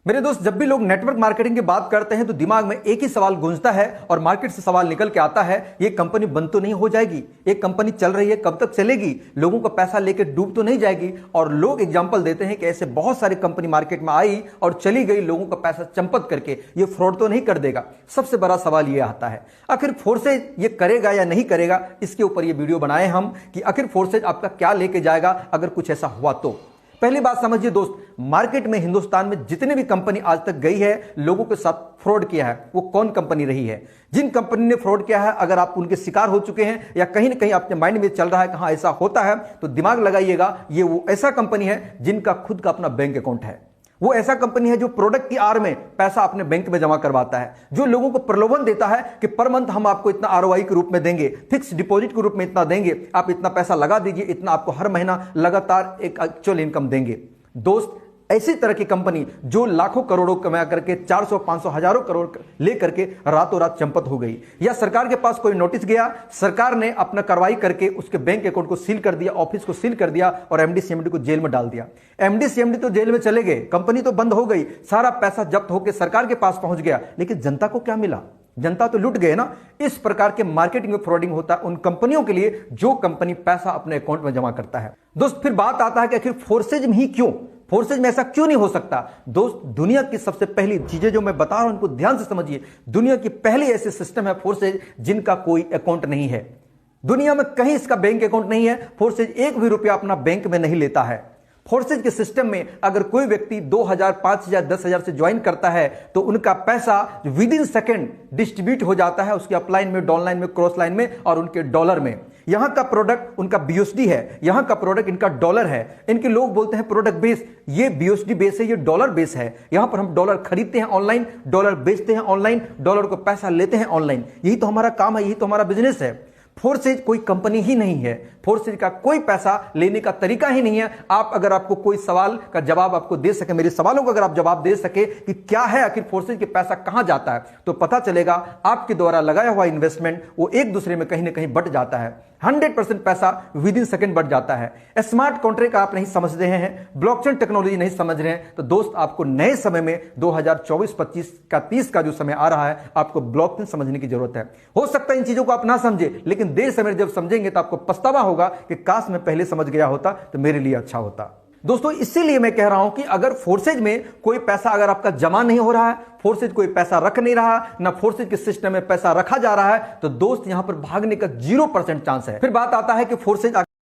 मेरे दोस्त, जब भी लोग नेटवर्क मार्केटिंग की बात करते हैं तो दिमाग में एक ही सवाल गूंजता है और मार्केट से सवाल निकल के आता है, ये कंपनी बंद तो नहीं हो जाएगी? एक कंपनी चल रही है, कब तक चलेगी? लोगों का पैसा लेकर डूब तो नहीं जाएगी? और लोग एग्जांपल देते हैं कि ऐसे बहुत सारी कंपनी मार्केट में आई और चली गई, लोगों का पैसा चंपत करके, ये फ्रॉड तो नहीं कर देगा? सबसे बड़ा सवाल ये आता है, आखिर फोर्सेज ये करेगा या नहीं करेगा? इसके ऊपर ये वीडियो बनाए हम कि आखिर फोर्सेज आपका क्या लेके जाएगा अगर कुछ ऐसा हुआ तो। पहली बात समझिए दोस्त, मार्केट में हिंदुस्तान में जितने भी कंपनी आज तक गई है, लोगों के साथ फ्रॉड किया है, वो कौन कंपनी रही है? जिन कंपनी ने फ्रॉड किया है, अगर आप उनके शिकार हो चुके हैं या कहीं ना कहीं आपके माइंड में चल रहा है कहां ऐसा होता है, तो दिमाग लगाइएगा, ये वो ऐसा कंपनी है जिनका खुद का अपना बैंक अकाउंट है। वो ऐसा कंपनी है जो प्रोडक्ट की आड़ में पैसा अपने बैंक में जमा करवाता है, जो लोगों को प्रलोभन देता है कि पर मंथ हम आपको इतना आरओआई के रूप में देंगे, फिक्स डिपॉजिट के रूप में इतना देंगे, आप इतना पैसा लगा दीजिए, इतना आपको हर महीना लगातार एक एक्चुअल इनकम देंगे। दोस्त, ऐसी तरह की कंपनी जो लाखों करोड़ों कमा करके 400, 500, हजारों करोड़ लेकर के रातों रात चंपत हो गई, या सरकार के पास कोई नोटिस गया, सरकार ने अपना कार्रवाई करके उसके बैंक अकाउंट को सील कर दिया, ऑफिस को सील कर दिया और एमडी सीएमडी को जेल में डाल दिया। एमडी सीएमडी तो जेल में चले गए, कंपनी तो बंद हो गई, सारा पैसा जब्त होकर सरकार के पास पहुंच गया, लेकिन जनता को क्या मिला? जनता तो लूट गए ना। इस प्रकार के मार्केटिंग में फ्रॉडिंग होता है उन कंपनियों के लिए जो कंपनी पैसा अपने अकाउंट में जमा करता है। दोस्त, फिर बात आता है कि आखिर फोर्सेज में ही क्यों? फोर्सेज में ऐसा क्यों नहीं हो सकता? दोस्त, दुनिया की सबसे पहली चीजें जो मैं बता रहा हूं, इनको ध्यान से समझिए। दुनिया की पहली ऐसी सिस्टम है फोर्सेज जिनका कोई अकाउंट नहीं है। दुनिया में कहीं इसका बैंक अकाउंट नहीं है। फोर्सेज एक भी रुपया अपना बैंक में नहीं लेता है। फोर्सेज के सिस्टम में अगर कोई व्यक्ति 2000, 5000, 10,000 से ज्वाइन करता है तो उनका पैसा विद इन सेकेंड डिस्ट्रीब्यूट हो जाता है उसके अपलाइन में, डाउनलाइन में, क्रॉस लाइन में और उनके डॉलर में। यहां का प्रोडक्ट उनका बीयूएसडी है, यहां का प्रोडक्ट इनका डॉलर है। इनके लोग बोलते हैं प्रोडक्ट बेस, ये बीयूएसडी बेस है, ये डॉलर बेस है। यहां पर हम डॉलर खरीदते हैं ऑनलाइन, डॉलर बेचते हैं ऑनलाइन, डॉलर को पैसा लेते हैं ऑनलाइन। यही तो हमारा काम है, यही तो हमारा बिजनेस है। फोर्सेज कोई कंपनी ही नहीं है। फोर्सेज का कोई पैसा लेने का तरीका ही नहीं है। आप अगर आपको कोई सवाल का जवाब आपको दे सके, मेरे सवालों का अगर आप जवाब दे सके कि क्या है आखिर फोर्सेज के पैसा कहां जाता है, तो पता चलेगा आपके द्वारा लगाया हुआ इन्वेस्टमेंट वो एक दूसरे में कहीं ना कहीं बट जाता है। 100% पैसा विद इन सेकंड बढ़ जाता है। स्मार्ट कॉन्ट्रैक्ट आप नहीं समझ रहे हैं, ब्लॉकचेन टेक्नोलॉजी नहीं समझ रहे हैं, तो दोस्त आपको नए समय में 2024-25 का 30 का जो समय आ रहा है, आपको ब्लॉकचेन समझने की जरूरत है। हो सकता है इन चीजों को आप ना समझे, लेकिन देर समय जब समझेंगे तो आपको पछतावा होगा कि काश मैं पहले समझ गया होता तो मेरे लिए अच्छा होता। दोस्तों, इसीलिए मैं कह रहा हूं कि अगर फोर्सेज में कोई पैसा अगर आपका जमा नहीं हो रहा है, फोर्सेज कोई पैसा रख नहीं रहा, ना फोर्सेज के सिस्टम में पैसा रखा जा रहा है, तो दोस्त यहां पर भागने का 0% चांस है। फिर बात आता है कि फोर्सेज